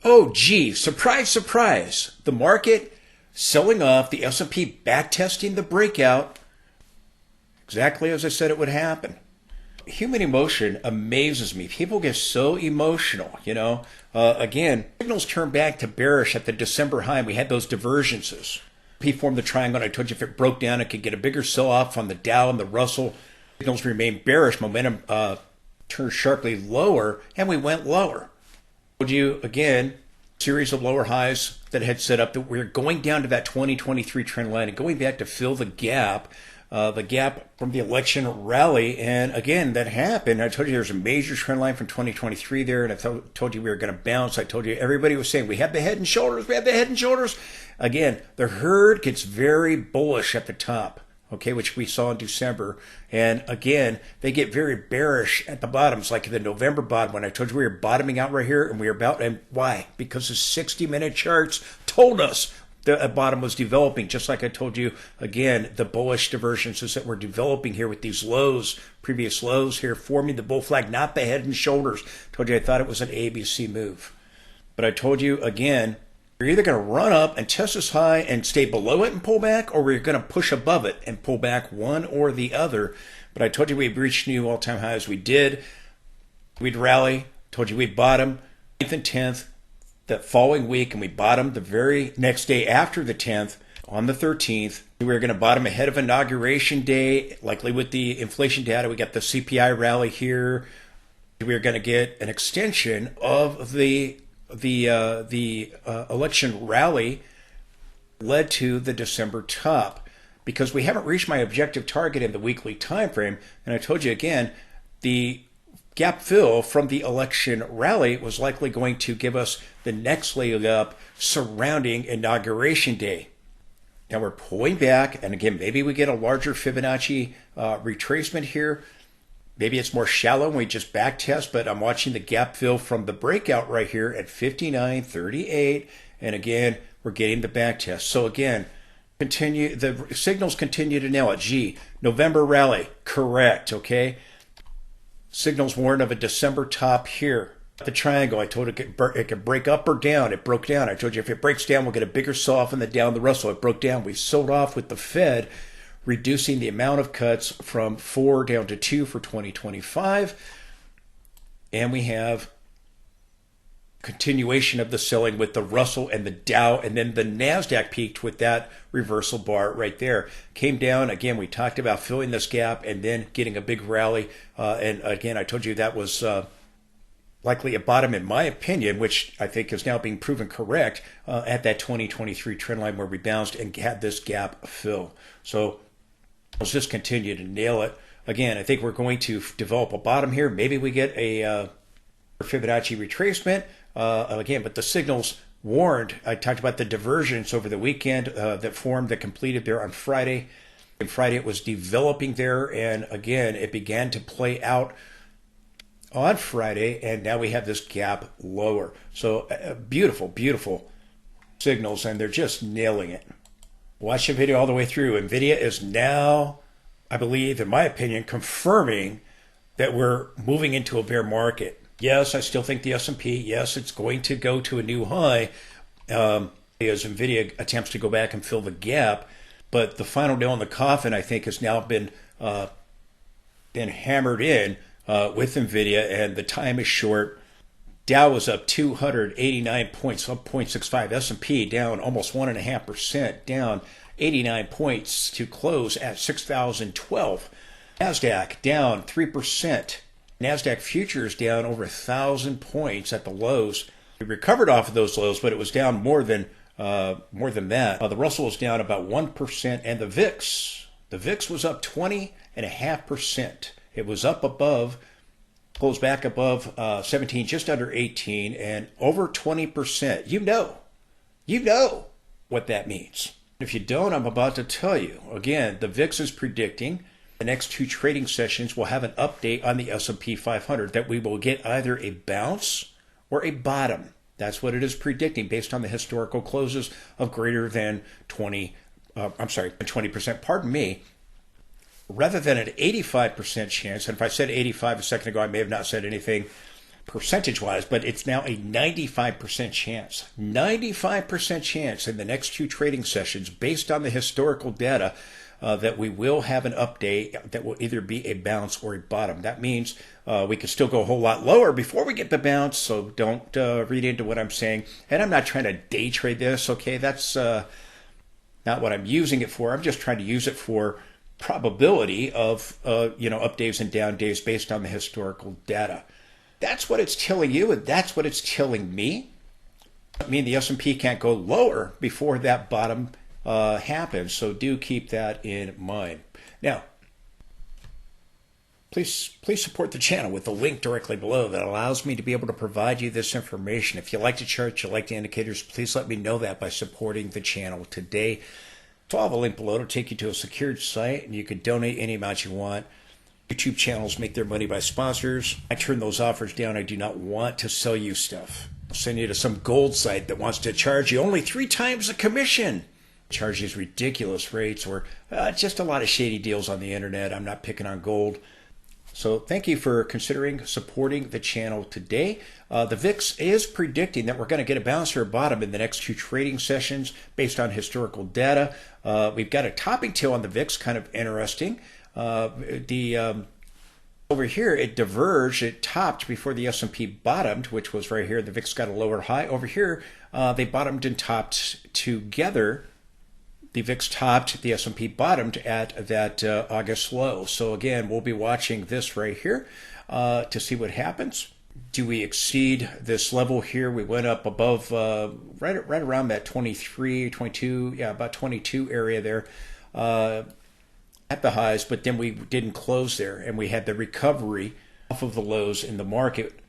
Oh, gee, surprise, surprise. The market selling off, the S&P backtesting the breakout, exactly as I said it would happen. Human emotion amazes me. People get so emotional, you know. Again, signals turn back to bearish at the December high. We had those divergences. P formed the triangle, and I told you if it broke down, it could get a bigger sell-off on the Dow and the Russell. Signals remained bearish. Momentum turned sharply lower, and we went lower. I told you, again, series of lower highs that had set up that we're going down to that 2023 trend line and going back to fill the gap from the election rally. And again, that happened. I told you there's a major trend line from 2023 there, and I told you we were going to bounce. I told you everybody was saying we have the head and shoulders, we have the head and shoulders. Again, the herd gets very bullish at the top, okay, which we saw in December. And again, they get very bearish at the bottoms, like the November bottom when I told you we were bottoming out right here, and we were about, and why? Because the 60-minute charts told us the bottom was developing, just like I told you, again, the bullish divergences that we're developing here with these lows, previous lows here, forming the bull flag, not the head and shoulders. Told you I thought it was an ABC move. But I told you, again, you're either going to run up and test this high and stay below it and pull back, or we're going to push above it and pull back, one or the other. But I told you we'd reach new all-time highs. We did. We'd rally. Told you we'd bottom 9th and 10th. That following week, and we bottomed the very next day after the 10th on the 13th. We were going to bottom ahead of Inauguration Day, likely with the inflation data. We got the CPI rally here. We were going to get an extension of the election rally led to the December top, because we haven't reached my objective target in the weekly time frame. And I told you again, the gap fill from the election rally was likely going to give us the next leg up surrounding Inauguration Day. Now we're pulling back, and again, maybe we get a larger Fibonacci retracement here. Maybe it's more shallow and we just back test, but I'm watching the gap fill from the breakout right here at 59.38, and again, we're getting the back test. So again, the signals continue to nail it. Gee, November rally, correct, okay? Signals warned of a December top here. The triangle, I told it could break up or down. It broke down. I told you if it breaks down, we'll get a bigger sell-off in the Dow and the Russell. It broke down. We sold off with the Fed, reducing the amount of cuts from 4 down to 2 for 2025. And we have continuation of the selling with the Russell and the Dow, and then the Nasdaq peaked with that reversal bar right there. Came down, again, we talked about filling this gap and then getting a big rally. And again, I told you that was likely a bottom, in my opinion, which I think is now being proven correct, at that 2023 trend line where we bounced and had this gap fill. So let's just continue to nail it. Again, I think we're going to develop a bottom here. Maybe we get a Fibonacci retracement. Again, but the signals warned. I talked about the divergence over the weekend that completed there on Friday. And Friday it was developing there, and again, it began to play out on Friday, and now we have this gap lower. So beautiful, beautiful signals, and they're just nailing it. Watch the video all the way through. Nvidia is now, I believe, in my opinion, confirming that we're moving into a bear market. Yes, I still think the S&P, yes, it's going to go to a new high as Nvidia attempts to go back and fill the gap. But the final nail in the coffin, I think, has now been hammered in with Nvidia, and the time is short. Dow was up 289 points, up 0.65. S&P down almost 1.5%, down 89 points to close at 6,012. Nasdaq down 3%. Nasdaq futures down over 1,000 points at the lows. We recovered off of those lows, but it was down more than that. The Russell was down about 1%, and the VIX was up 20.5%. It was up above, closed back above 17, just under 18, and over 20%. You know what that means. If you don't, I'm about to tell you. Again, the VIX is predicting the next 2 trading sessions will have an update on the S&P 500 that we will get either a bounce or a bottom. That's what it is predicting based on the historical closes of greater than 20%, pardon me, rather than an 85% chance. And if I said 85 a second ago, I may have not said anything. percentage-wise, but it's now a 95% chance. 95% chance in the next two trading sessions, based on the historical data, that we will have an update that will either be a bounce or a bottom. That means we could still go a whole lot lower before we get the bounce, so don't read into what I'm saying. And I'm not trying to day trade this, okay? That's not what I'm using it for. I'm just trying to use it for probability of up days and down days based on the historical data. That's what it's telling you, and that's what it's telling me. I mean, the S&P can't go lower before that bottom happens, so do keep that in mind. Now, please support the channel with the link directly below that allows me to be able to provide you this information. If you like the charts, you like the indicators, please let me know that by supporting the channel today. Follow the link below to take you to a secured site, and you can donate any amount you want. YouTube channels make their money by sponsors. I turn those offers down. I do not want to sell you stuff. I'll send you to some gold site that wants to charge you only 3 times the commission. Charge these ridiculous rates, or just a lot of shady deals on the internet. I'm not picking on gold. So thank you for considering supporting the channel today. The VIX is predicting that we're going to get a bounce or a bottom in the next 2 trading sessions based on historical data. We've got a topping tail on the VIX, kind of interesting. Over here, it diverged. It topped before the S&P bottomed, which was right here. The VIX got a lower high. Over here, they bottomed and topped together. The VIX topped, the S&P bottomed at that August low. So again, we'll be watching this right here to see what happens. Do we exceed this level here? We went up above, right around that 23, 22, yeah, about 22 area there at the highs, but then we didn't close there, and we had the recovery off of the lows in the market,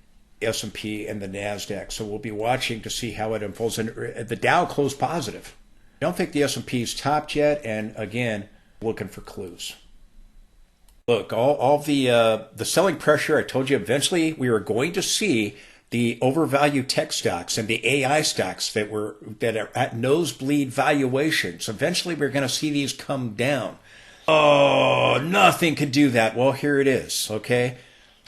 S&P and the Nasdaq. So we'll be watching to see how it unfolds. And the Dow closed positive. I don't think the S&P's topped yet, and again, looking for clues. Look, all the selling pressure, I told you eventually we were going to see the overvalued tech stocks and the AI stocks that are at nosebleed valuations. Eventually we're going to see these come down. Oh, nothing could do that. Well, here it is, okay?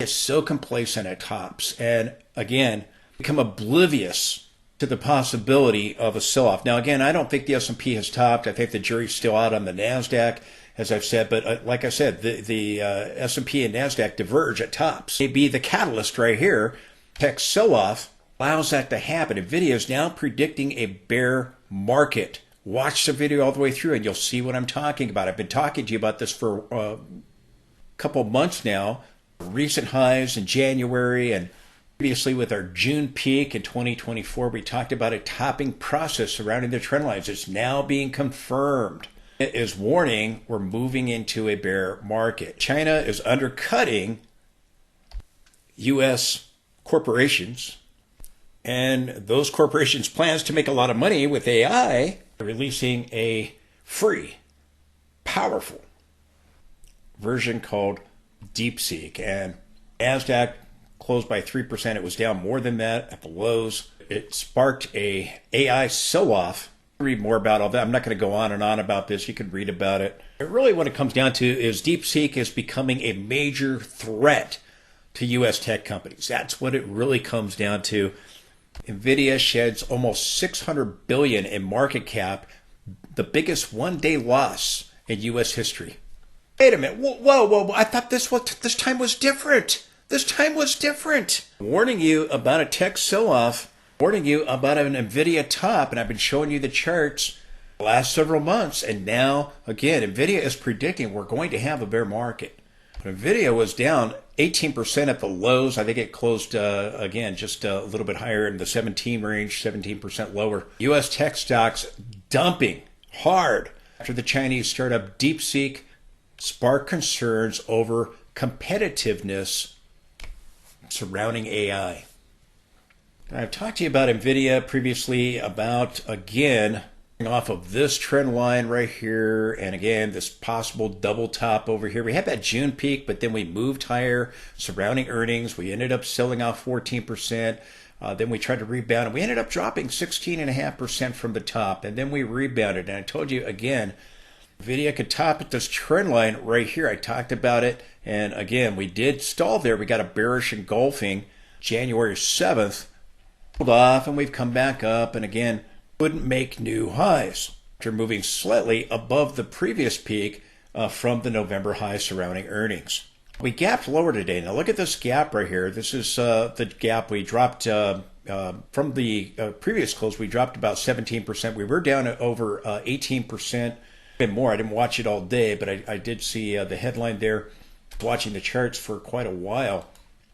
It's so complacent at tops, and again, become oblivious to the possibility of a sell-off. Now, again, I don't think the S&P has topped. I think the jury's still out on the Nasdaq, as I've said. But like I said, the S&P and Nasdaq diverge at tops. Maybe the catalyst right here, tech sell-off, allows that to happen. Nvidia is now predicting a bear market. Watch the video all the way through, and you'll see what I'm talking about. I've been talking to you about this for a couple months now. Recent highs in January, and previously with our June peak in 2024, we talked about a topping process surrounding the trend lines. It's now being confirmed. It is warning we're moving into a bear market. China is undercutting U.S. corporations, and those corporations' plans to make a lot of money with AI are releasing a free, powerful version called DeepSeek. And Nasdaq closed by 3%. It was down more than that at the lows. It sparked a AI sell-off. Read more about all that. I'm not going to go on and on about this. You can read about it. But really what it comes down to is DeepSeek is becoming a major threat to U.S. tech companies. That's what it really comes down to. Nvidia sheds almost $600 billion in market cap, the biggest one-day loss in U.S. history. Wait a minute. Whoa. I thought this time was different. This time was different. Warning you about a tech sell-off, warning you about an Nvidia top, and I've been showing you the charts the last several months, and now, again, Nvidia is predicting we're going to have a bear market. Nvidia was down 18% at the lows. I think it closed, again, just a little bit higher in the 17 range, 17% lower. U.S. tech stocks dumping hard after the Chinese startup DeepSeek sparked concerns over competitiveness surrounding AI. I've talked to you about Nvidia previously, about, again, off of this trend line right here, and again, this possible double top over here. We had that June peak, but then we moved higher surrounding earnings. We ended up selling off 14%. Then we tried to rebound, and we ended up dropping 16.5% from the top, and then we rebounded. And I told you, again, Nvidia could top at this trend line right here. I talked about it, and again, we did stall there. We got a bearish engulfing January 7th, pulled off, and we've come back up, and again, wouldn't make new highs after moving slightly above the previous peak from the November high surrounding earnings. We gapped lower today. Now look at this gap right here. This is the gap we dropped from the previous close. We dropped about 17%. We were down at over 18%. And more. I didn't watch it all day, but I did see the headline there. Watching the charts for quite a while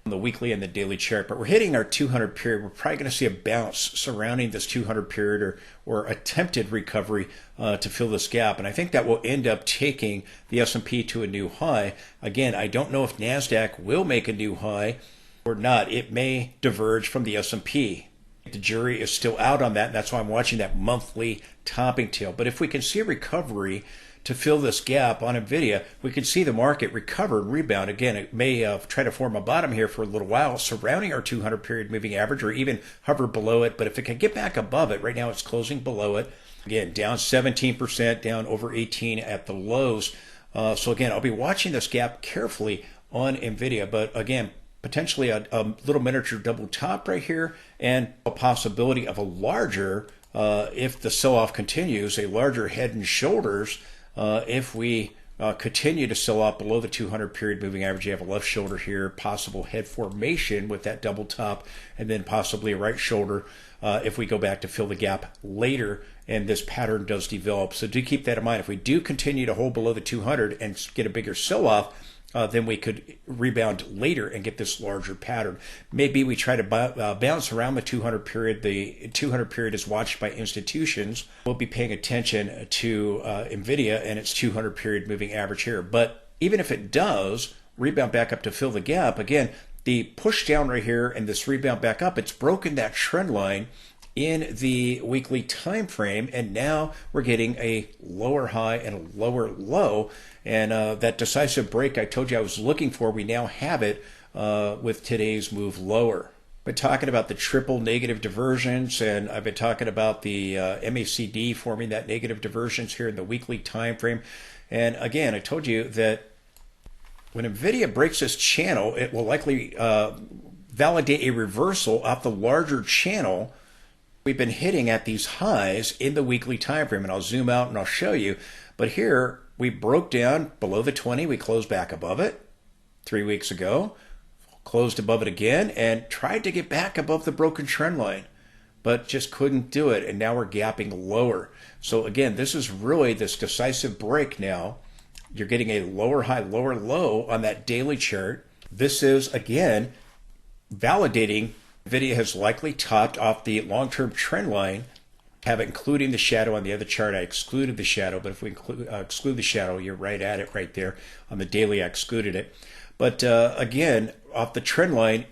on the weekly and the daily chart, but we're hitting our 200 period. We're probably going to see a bounce surrounding this 200 period or attempted recovery to fill this gap, and I think that will end up taking the S&P to a new high. Again, I don't know if Nasdaq will make a new high or not. It may diverge from the S&P. The jury is still out on that, and that's why I'm watching that monthly topping tail. But if we can see a recovery to fill this gap on Nvidia, we can see the market recover and rebound. Again, it may try to form a bottom here for a little while surrounding our 200 period moving average, or even hover below it. But if it can get back above it, right now it's closing below it. Again, down 17%, down over 18 at the lows. So again, I'll be watching this gap carefully on Nvidia. But again, potentially a little miniature double top right here, and a possibility of a larger, if the sell-off continues, a larger head and shoulders if we continue to sell off below the 200 period moving average. You have a left shoulder here, possible head formation with that double top, and then possibly a right shoulder if we go back to fill the gap later and this pattern does develop. So do keep that in mind. If we do continue to hold below the 200 and get a bigger sell-off, then we could rebound later and get this larger pattern. Maybe we try to bounce around the 200 period. The 200 period is watched by institutions. We'll be paying attention to Nvidia and its 200 period moving average here. But even if it does rebound back up to fill the gap, again, the push down right here and this rebound back up, it's broken that trend line in the weekly time frame, and now we're getting a lower high and a lower low, and that decisive break I told you I was looking for, we now have it with today's move lower. I've been talking about the triple negative divergence, and I've been talking about the MACD forming that negative divergence here in the weekly time frame. And again, I told you that when Nvidia breaks this channel, it will likely validate a reversal off the larger channel we've been hitting at these highs in the weekly time frame. And I'll zoom out and I'll show you. But here we broke down below the 20. We closed back above it 3 weeks ago, closed above it again, and tried to get back above the broken trend line, but just couldn't do it. And now we're gapping lower. So again, this is really this decisive break now. You're getting a lower high, lower low on that daily chart. This is, again, validating Nvidia has likely topped off the long-term trend line, have it including the shadow on the other chart. I excluded the shadow, but if we exclude the shadow, you're right at it right there. On the daily, I excluded it. But again, off the trend line,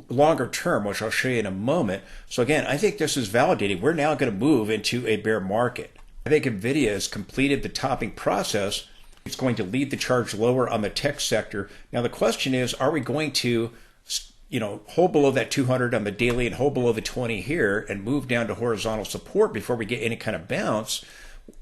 longer term, which I'll show you in a moment. So again, I think this is validating. We're now going to move into a bear market. I think Nvidia has completed the topping process. It's going to lead the charge lower on the tech sector. Now the question is, are we going to hold below that 200 on the daily and hold below the 20 here and move down to horizontal support before we get any kind of bounce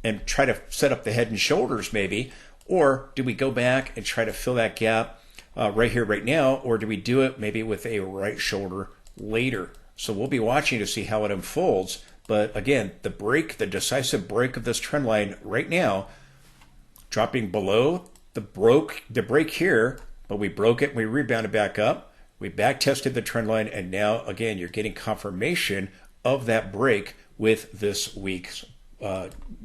and try to set up the head and shoulders maybe? Or do we go back and try to fill that gap right here, right now? Or do we do it maybe with a right shoulder later? So we'll be watching to see how it unfolds. But again, the decisive break of this trend line right now, dropping below the break here, but we broke it and we rebounded back up. We back tested the trend line, and now again you're getting confirmation of that break with this week's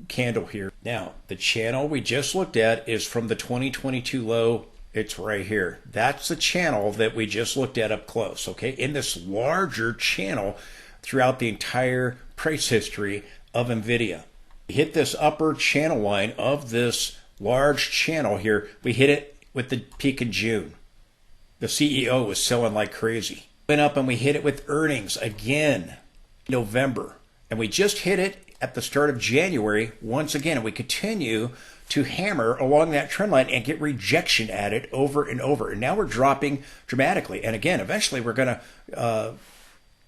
candle here. Now the channel we just looked at is from the 2022 low. It's right here. That's the channel that we just looked at up close, okay? In this larger channel throughout the entire price history of Nvidia. We hit this upper channel line of this large channel here. We hit it with the peak in June. The CEO was selling like crazy. Went up and we hit it with earnings again in November. And we just hit it at the start of January once again. And we continue to hammer along that trend line and get rejection at it over and over. And now we're dropping dramatically. And again, eventually we're going to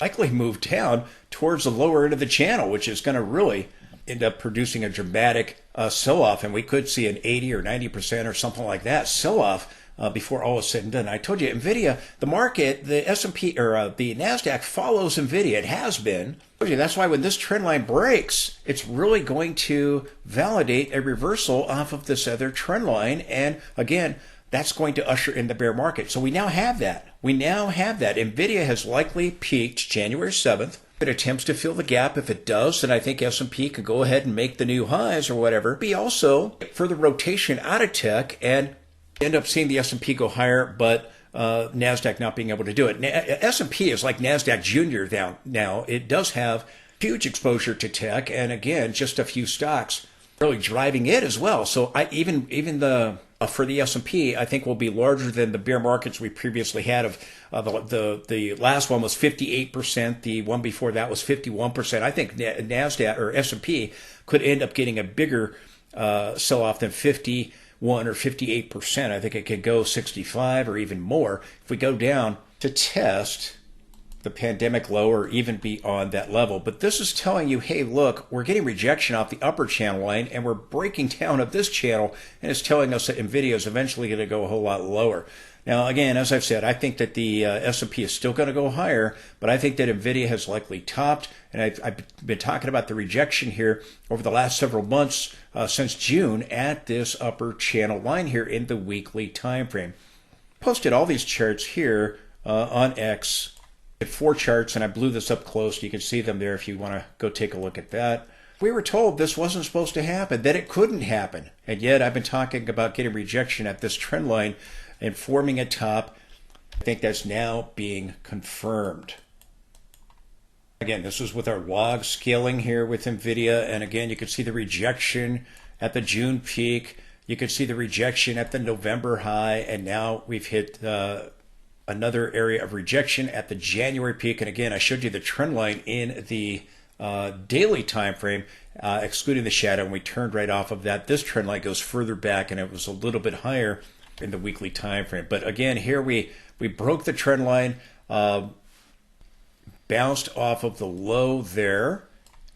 likely move down towards the lower end of the channel, which is going to really end up producing a dramatic sell-off. And we could see an 80 or 90% or something like that sell-off before all is said and done. I told you, Nvidia, the market, the S&P or the Nasdaq follows Nvidia. It has been. I told you that's why when this trend line breaks, it's really going to validate a reversal off of this other trend line. And again, that's going to usher in the bear market. So we now have that. We now have that. Nvidia has likely peaked January 7th. It attempts to fill the gap. If it does, then I think S&P can go ahead and make the new highs or whatever. Be also further rotation out of tech and end up seeing the S&P go higher, but Nasdaq not being able to do it. S&P is like Nasdaq Junior now. It does have huge exposure to tech, and again, just a few stocks really driving it as well. So even the for the S&P, I think will be larger than the bear markets we previously had. The last one was 58%. The one before that was 51%. I think Nasdaq or S&P could end up getting a bigger sell-off than 51 or 58%. I think it could go 65 or even more if we go down to test the pandemic low or even beyond that level. But this is telling you, hey, look, we're getting rejection off the upper channel line and we're breaking down of this channel, and it's telling us that Nvidia is eventually going to go a whole lot lower. Now, again, as I've said, I think that the S&P is still going to go higher, but I think that Nvidia has likely topped, and I've been talking about the rejection here over the last several months since June at this upper channel line here in the weekly time frame. Posted all these charts here on X. 4 charts, and I blew this up close. You can see them there if you want to go take a look at that. We were told this wasn't supposed to happen, that it couldn't happen, and yet I've been talking about getting rejection at this trend line and forming a top. I think that's now being confirmed. Again, this was with our log scaling here with Nvidia, and again, you can see the rejection at the June peak. You can see the rejection at the November high, and now we've hit another area of rejection at the January peak. And again, I showed you the trend line in the daily time frame, excluding the shadow, and we turned right off of that. This trend line goes further back, and it was a little bit higher in the weekly time frame. But again, here we broke the trend line, bounced off of the low there,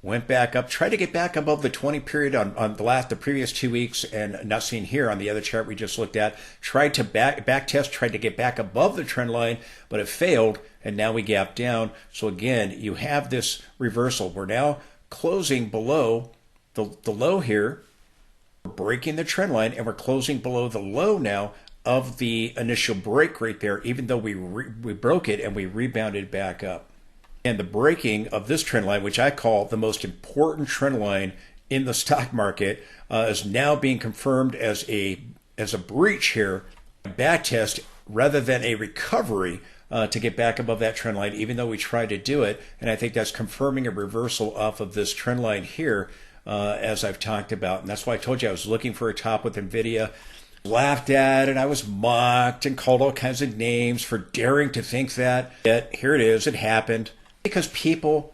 went back up, tried to get back above the 20 period on the previous 2 weeks, and not seen here on the other chart we just looked at. Tried to back test, tried to get back above the trend line, but it failed, and now we gapped down. So again, you have this reversal. We're now closing below the low here, breaking the trend line, and we're closing below the low now of the initial break right there, even though we broke it and we rebounded back up. And the breaking of this trend line, which I call the most important trend line in the stock market, is now being confirmed as a breach here, a back test rather than a recovery to get back above that trend line, even though we tried to do it. And I think that's confirming a reversal off of this trend line here, as I've talked about. And that's why I told you I was looking for a top with Nvidia. Laughed at, and I was mocked and called all kinds of names for daring to think that. Yet here it is, it happened. Because people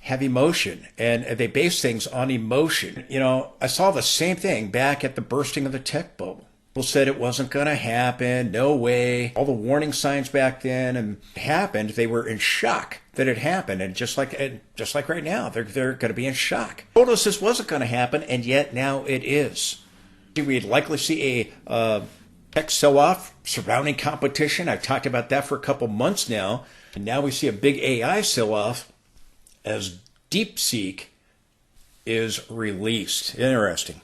have emotion and they base things on emotion. You know, I saw the same thing back at the bursting of the tech bubble. People said it wasn't going to happen, no way. All the warning signs back then, and it happened. They were in shock that it happened, and just like right now, they're going to be in shock. Told us this wasn't going to happen, and yet now it is. We'd likely see a tech sell-off surrounding competition. I've talked about that for a couple months now. And now we see a big AI sell-off as DeepSeek is released. Interesting.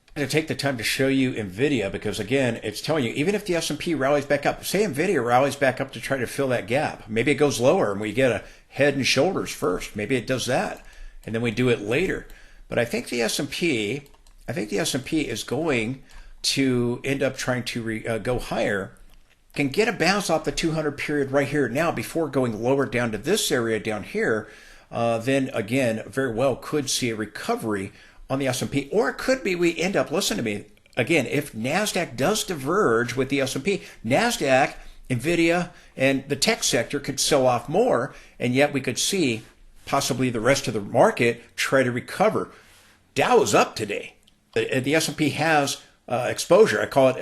I'm going to take the time to show you Nvidia because, again, it's telling you, even if the S&P rallies back up, say Nvidia rallies back up to try to fill that gap. Maybe it goes lower and we get a head and shoulders first. Maybe it does that, and then we do it later. But I think the S&P is going to end up trying to go higher. Can get a bounce off the 200 period right here now before going lower down to this area down here, then again, very well could see a recovery on the S&P. Or it could be we end up, listen to me, again, if Nasdaq does diverge with the S&P, Nasdaq, Nvidia, and the tech sector could sell off more, and yet we could see possibly the rest of the market try to recover. Dow is up today. The S&P has exposure. I call it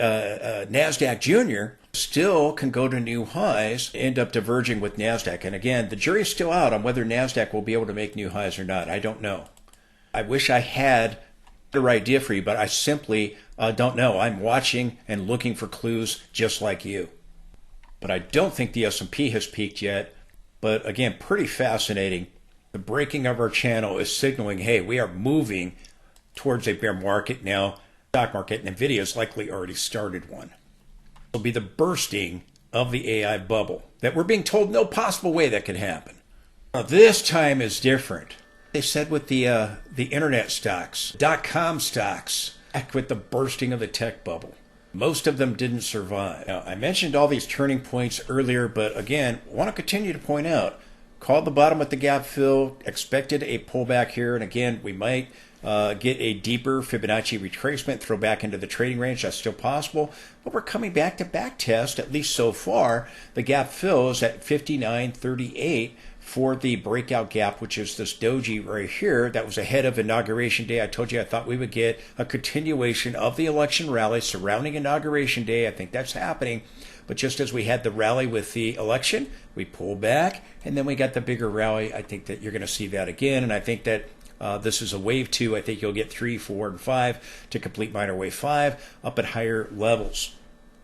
Nasdaq Junior. Still can go to new highs, end up diverging with Nasdaq. And again, the jury's still out on whether Nasdaq will be able to make new highs or not. I don't know. I wish I had better idea for you, but I simply don't know. I'm watching and looking for clues just like you. But I don't think the S&P has peaked yet. But again, pretty fascinating. The breaking of our channel is signaling, hey, we are moving towards a bear market now. Stock market, and Nvidia has likely already started one. It'll be the bursting of the AI bubble that we're being told no possible way that could happen. Now, this time is different. They said with the internet stocks, .com stocks, back with the bursting of the tech bubble. Most of them didn't survive. Now, I mentioned all these turning points earlier, but again, want to continue to point out, called the bottom with the gap fill, expected a pullback here, and again, we might get a deeper Fibonacci retracement, throw back into the trading range. That's still possible, but we're coming back to back test, at least so far. The gap fill is at 59.38 for the breakout gap, which is this doji right here. That was ahead of Inauguration Day. I told you I thought we would get a continuation of the election rally surrounding Inauguration Day. I think that's happening. But just as we had the rally with the election, we pulled back, and then we got the bigger rally. I think that you're going to see that again, and I think that this is a wave 2. I think you'll get 3, 4, and 5 to complete minor wave 5 up at higher levels.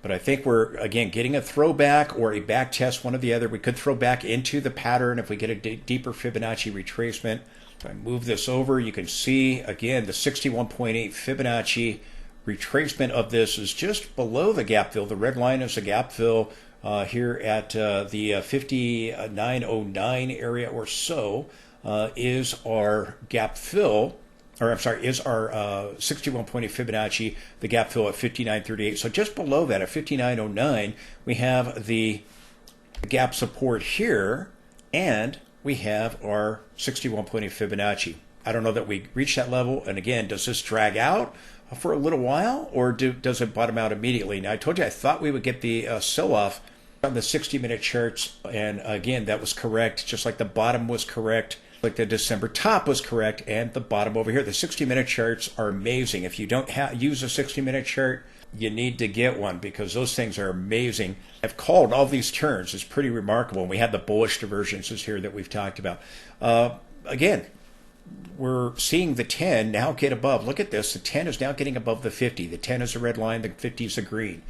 But I think we're, again, getting a throwback or a back test, one or the other. We could throw back into the pattern if we get a deeper Fibonacci retracement. If I move this over, you can see, again, the 61.8 Fibonacci retracement of this is just below the gap fill. The red line is the gap fill here at the 5909 area or so is our gap fill. Or I'm sorry, is our 61.8 Fibonacci, the gap fill at 59.38. So just below that at 59.09, we have the gap support here, and we have our 61.8 Fibonacci. I don't know that we reached that level. And again, does this drag out for a little while, or does it bottom out immediately? Now, I told you I thought we would get the sell-off on the 60-minute charts, and again, that was correct, just like the bottom was correct. Like the December top was correct, and the bottom over here. The 60-minute charts are amazing. If you don't use a 60-minute chart, you need to get one, because those things are amazing. I've called all these turns. It's pretty remarkable. And we have the bullish divergences here that we've talked about. Again, we're seeing the 10 now get above. Look at this. The 10 is now getting above the 50. The 10 is a red line. The 50 is a green.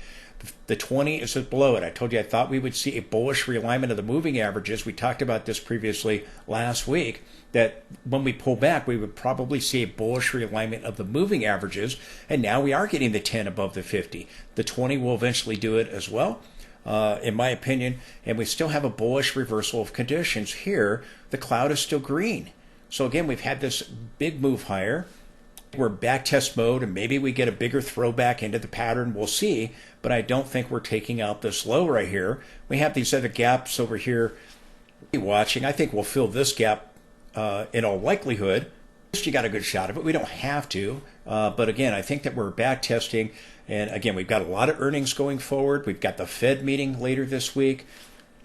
The 20 is below it. I told you I thought we would see a bullish realignment of the moving averages. We talked about this previously last week, that when we pull back, we would probably see a bullish realignment of the moving averages. And now we are getting the 10 above the 50. The 20 will eventually do it as well, in my opinion. And we still have a bullish reversal of conditions here. The cloud is still green. So again, we've had this big move higher. We're back test mode, and maybe we get a bigger throwback into the pattern. We'll see, but I don't think we're taking out this low right here. We have these other gaps over here. Watching, I think we'll fill this gap in all likelihood. You got a good shot of it. We don't have to, but again, I think that we're back testing, and again, we've got a lot of earnings going forward. We've got the Fed meeting later this week.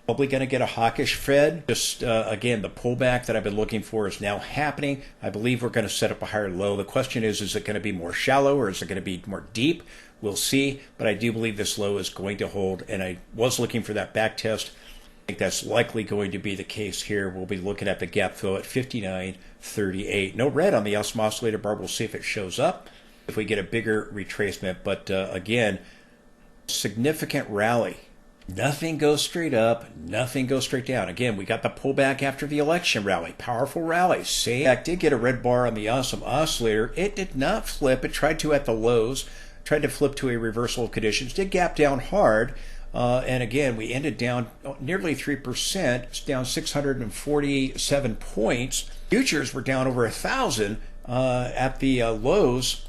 Probably going to get a hawkish Fed. Just again, the pullback that I've been looking for is now happening. I believe we're going to set up a higher low. The question is it going to be more shallow, or is it going to be more deep? We'll see, but I do believe this low is going to hold, and I was looking for that back test. I think that's likely going to be the case here. We'll be looking at the gap fill at 59.38. No red on the oscillator bar. We'll see if it shows up, if we get a bigger retracement. But again, significant rally. Nothing goes straight up, nothing goes straight down. Again, we got the pullback after the election rally, powerful rally. Nasdaq did get a red bar on the awesome oscillator. It did not flip. It tried to at the lows, tried to flip to a reversal of conditions, did gap down hard. And again, we ended down nearly 3%. It's down 647 points. Futures were down over 1,000 at the lows.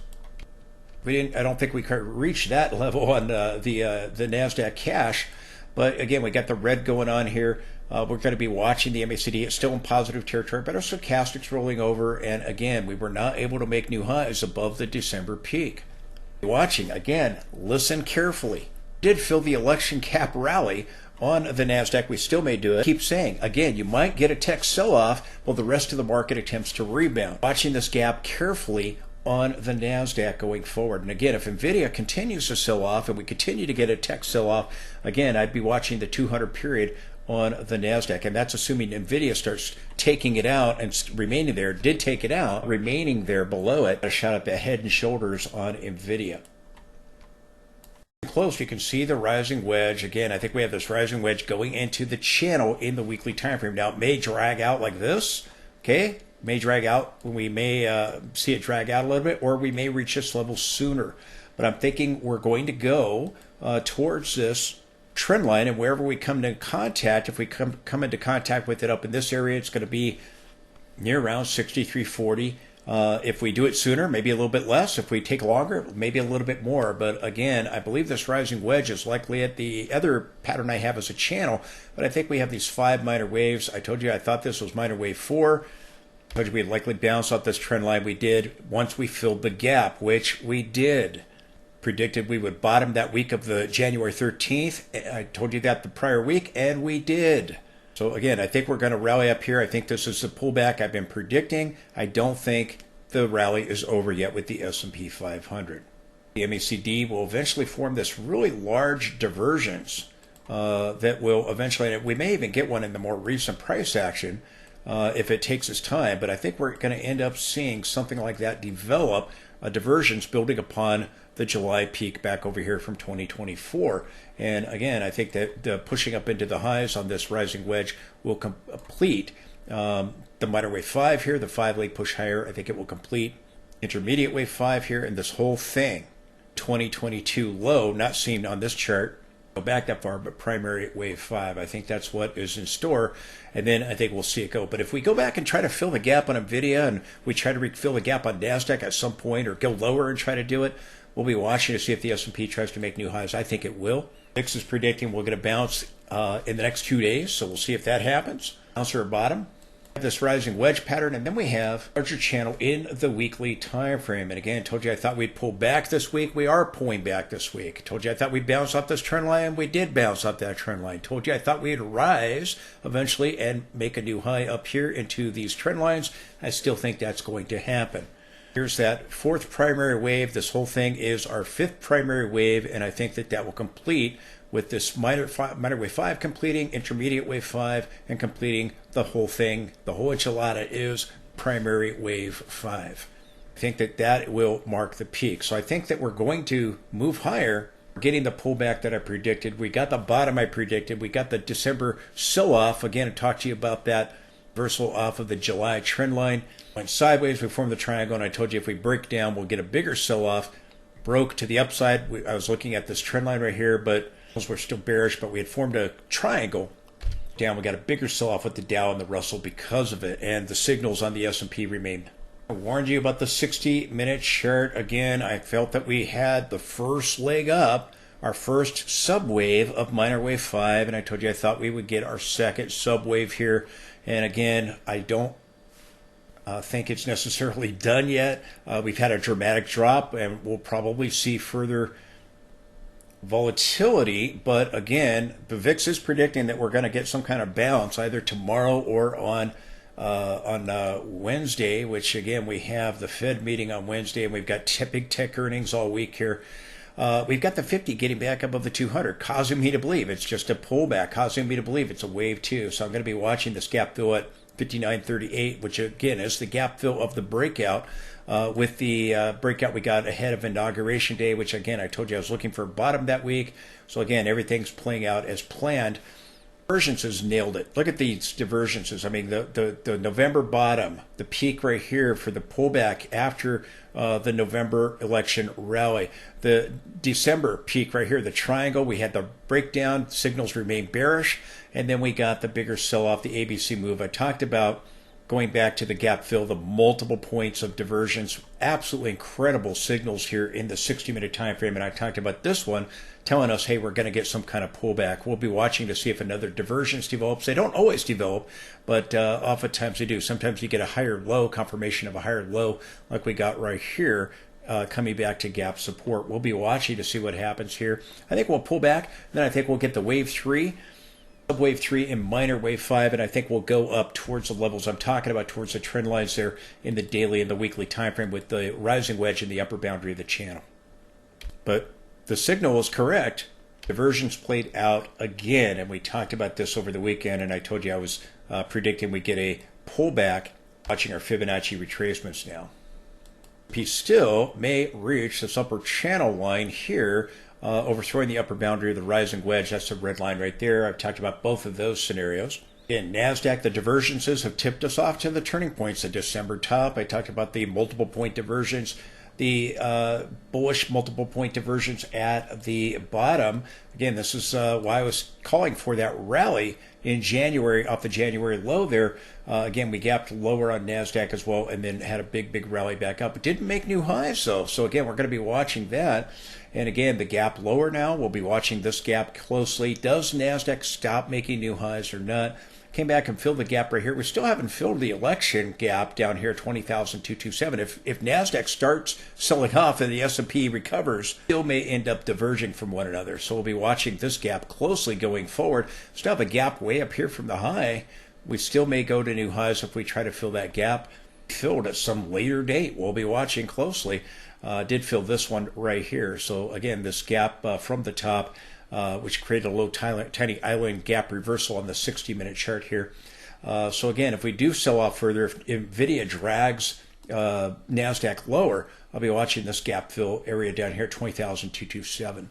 I don't think we could reach that level on the Nasdaq cash. But again, we got the red going on here. We're going to be watching the MACD. It's still in positive territory, but our stochastics rolling over. And again, we were not able to make new highs above the December peak. Watching, again, listen carefully. Did fill the election cap rally on the Nasdaq. We still may do it. Keep saying, again, you might get a tech sell-off while the rest of the market attempts to rebound. Watching this gap carefully on the Nasdaq going forward. And again, if Nvidia continues to sell off and we continue to get a tech sell off, again, I'd be watching the 200 period on the Nasdaq, and that's assuming Nvidia starts taking it out and remaining there. Did take it out, remaining there below it. A shot up the head and shoulders on Nvidia. Close, you can see the rising wedge. Again, I think we have this rising wedge going into the channel in the weekly time frame. Now, it may drag out like this, okay? May drag out. We may see it drag out a little bit, or we may reach this level sooner. But I'm thinking we're going to go towards this trend line, and wherever we come into contact, if we come into contact with it up in this area, it's going to be near around 63.40. If we do it sooner, maybe a little bit less. If we take longer, maybe a little bit more. But again, I believe this rising wedge is likely at the other pattern I have as a channel. But I think we have these 5 minor waves. I told you I thought this was minor wave 4. I told you we'd likely bounce off this trend line. We did once we filled the gap, which we did. Predicted we would bottom that week of the January 13th. I told you that the prior week, and we did. So again, I think we're going to rally up here. I think this is the pullback I've been predicting. I don't think the rally is over yet with the S&P 500. The MACD will eventually form this really large divergence that will eventually, we may even get one in the more recent price action if it takes its time, but I think we're going to end up seeing something like that develop, a divergence building upon the July peak back over here from 2024. And again, I think that the pushing up into the highs on this rising wedge will complete the minor wave 5 here, the 5-leg push higher. I think it will complete intermediate wave 5 here, and this whole thing, 2022 low, not seen on this chart, go back that far, but primary wave 5. I think that's what is in store, and then I think we'll see it go. But if we go back and try to fill the gap on Nvidia, and we try to fill the gap on Nasdaq at some point, or go lower and try to do it, we'll be watching to see if the S&P tries to make new highs. I think it will. VIX is predicting we're going to bounce in the next 2 days, so we'll see if that happens. Bounce or a bottom. This rising wedge pattern, and then we have larger channel in the weekly time frame. And again, told you I thought we'd pull back this week. We are pulling back this week. Told you I thought we'd bounce off this trend line. We did bounce off that trend line. Told you I thought we'd rise eventually and make a new high up here into these trend lines. I still think that's going to happen. Here's that 4th primary wave. This whole thing is our 5th primary wave, and I think that that will complete with this minor wave 5 completing, intermediate wave 5, and completing the whole thing. The whole enchilada is primary wave 5. I think that that will mark the peak. So I think that we're going to move higher, getting the pullback that I predicted. We got the bottom I predicted. We got the December sell-off. Again, I talked to you about that reversal off of the July trend line. Went sideways, we formed the triangle, and I told you if we break down, we'll get a bigger sell-off. Broke to the upside. I was looking at this trend line right here, but we're still bearish, but we had formed a triangle down. We got a bigger sell-off with the Dow and the Russell because of it, and the signals on the S&P remained. I warned you about the 60-minute chart. Again, I felt that we had the first leg up, our first subwave of minor wave 5, and I told you I thought we would get our second subwave here. And again, I don't think it's necessarily done yet. We've had a dramatic drop, and we'll probably see further volatility, but again, the VIX is predicting that we're going to get some kind of bounce either tomorrow or on Wednesday, which again, we have the Fed meeting on Wednesday, and we've got big tech earnings all week here. We've got the 50 getting back above the 200, causing me to believe it's just a pullback, causing me to believe it's a wave 2. So I'm going to be watching this gap fill at 59.38, which again is the gap fill of the breakout. With the breakout we got ahead of Inauguration Day, which again, I told you I was looking for a bottom that week. So again, everything's playing out as planned. Divergences nailed it. Look at these divergences. I mean, the November bottom, the peak right here for the pullback after the November election rally. The December peak right here, the triangle, we had the breakdown, signals remain bearish, and then we got the bigger sell-off, the ABC move I talked about. Going back to the gap fill, the multiple points of divergence, absolutely incredible signals here in the 60-minute time frame. And I talked about this one telling us, hey, we're going to get some kind of pullback. We'll be watching to see if another divergence develops. They don't always develop, but oftentimes they do. Sometimes you get a higher low, confirmation of a higher low, like we got right here. Coming back to gap support. We'll be watching to see what happens here. I think we'll pull back. Then I think we'll get the wave 3. Wave 3 and minor wave 5, and I think we'll go up towards the levels I'm talking about, towards the trend lines there in the daily and the weekly time frame with the rising wedge in the upper boundary of the channel. But the signal is correct. Diversions played out again, and we talked about this over the weekend, and I told you I was predicting we get a pullback, watching our Fibonacci retracements now. P still may reach this upper channel line here, overthrowing the upper boundary of the rising wedge. That's the red line right there. I've talked about both of those scenarios. In Nasdaq, the divergences have tipped us off to the turning points. The December top, I talked about the multiple point diversions, the bullish multiple point diversions at the bottom. Again, this is why I was calling for that rally in January off the January low there. Again, we gapped lower on Nasdaq as well, and then had a big rally back up. It didn't make new highs though, so again, we're going to be watching that. And again, the gap lower now, we'll be watching this gap closely. Does Nasdaq stop making new highs or not? Came back and filled the gap right here. We still haven't filled the election gap down here, 20,227. If Nasdaq starts selling off and the S&P recovers, still may end up diverging from one another. So we'll be watching this gap closely going forward. Still have a gap way up here from the high. We still may go to new highs if we try to fill that gap. Filled at some later date. We'll be watching closely. Did fill this one right here. So again, this gap from the top, which created a low tiny island gap reversal on the 60-minute chart here. So again, if we do sell off further, if Nvidia drags Nasdaq lower, I'll be watching this gap fill area down here, 20,227.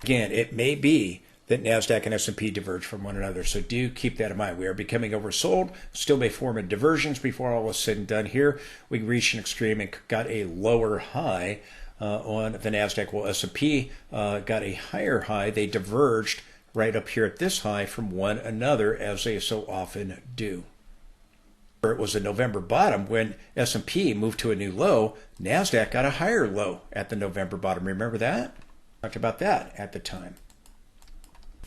Again, it may be that Nasdaq and S&P diverge from one another, so do keep that in mind. We are becoming oversold, still may form a divergence before all is said and done here. We reached an extreme and got a lower high on the Nasdaq. Well, S&P got a higher high. They diverged right up here at this high from one another, as they so often do. It was a November bottom when S&P moved to a new low. Nasdaq got a higher low at the November bottom. Remember that? Talked about that at the time.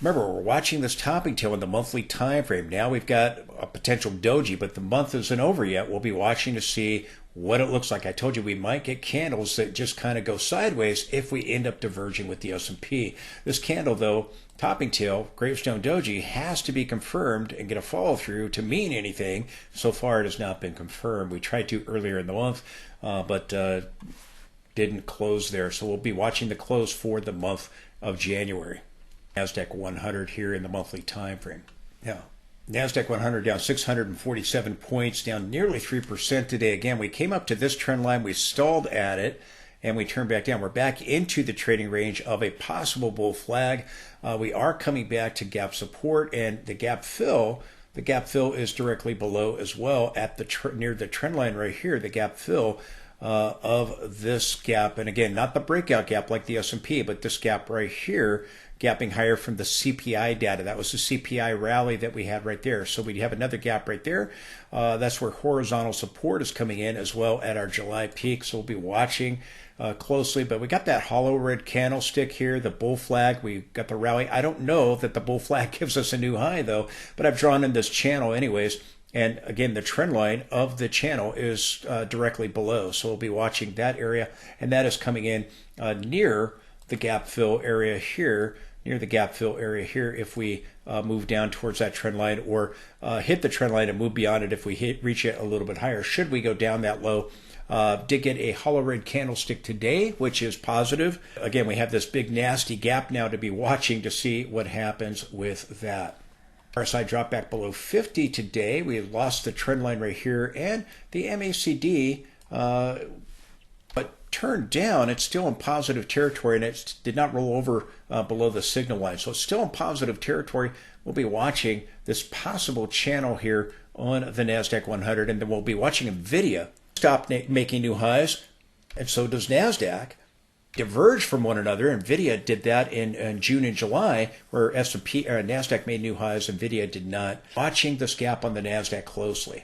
Remember, we're watching this topping tail in the monthly time frame. Now we've got a potential doji, but the month isn't over yet. We'll be watching to see what it looks like. I told you we might get candles that just kind of go sideways if we end up diverging with the S&P. This candle, though, topping tail, gravestone doji, has to be confirmed and get a follow through to mean anything. So far, it has not been confirmed. We tried to earlier in the month, but didn't close there. So we'll be watching the close for the month of January. Nasdaq 100 here in the monthly time frame. Yeah. Nasdaq 100 down 647 points, down nearly 3% today. Again, we came up to this trend line, we stalled at it, and we turned back down. We're back into the trading range of a possible bull flag. We are coming back to gap support, and the gap fill is directly below as well at the near the trend line right here. The gap fill of this gap, and again, not the breakout gap like the S&P, but this gap right here, gapping higher from the CPI data. That was the CPI rally that we had right there. So we have another gap right there. That's where horizontal support is coming in as well at our July peak. So we'll be watching closely. But we got that hollow red candlestick here, the bull flag. We got the rally. I don't know that the bull flag gives us a new high though, but I've drawn in this channel anyways. And again, the trend line of the channel is directly below. So we'll be watching that area. And that is coming in near the gap fill area here, if we move down towards that trend line, or hit the trend line and move beyond it if we reach it a little bit higher. Should we go down that low? Did get a hollow red candlestick today, which is positive. Again, we have this big nasty gap now to be watching to see what happens with that. RSI dropped back below 50 today. We lost the trend line right here, and the MACD turned down. It's still in positive territory, and it did not roll over below the signal line. So it's still in positive territory. We'll be watching this possible channel here on the Nasdaq 100, and then we'll be watching Nvidia stop making new highs, and so does Nasdaq. Diverge from one another. Nvidia did that in June and July, where S&P or Nasdaq made new highs. Nvidia did not. Watching this gap on the Nasdaq closely.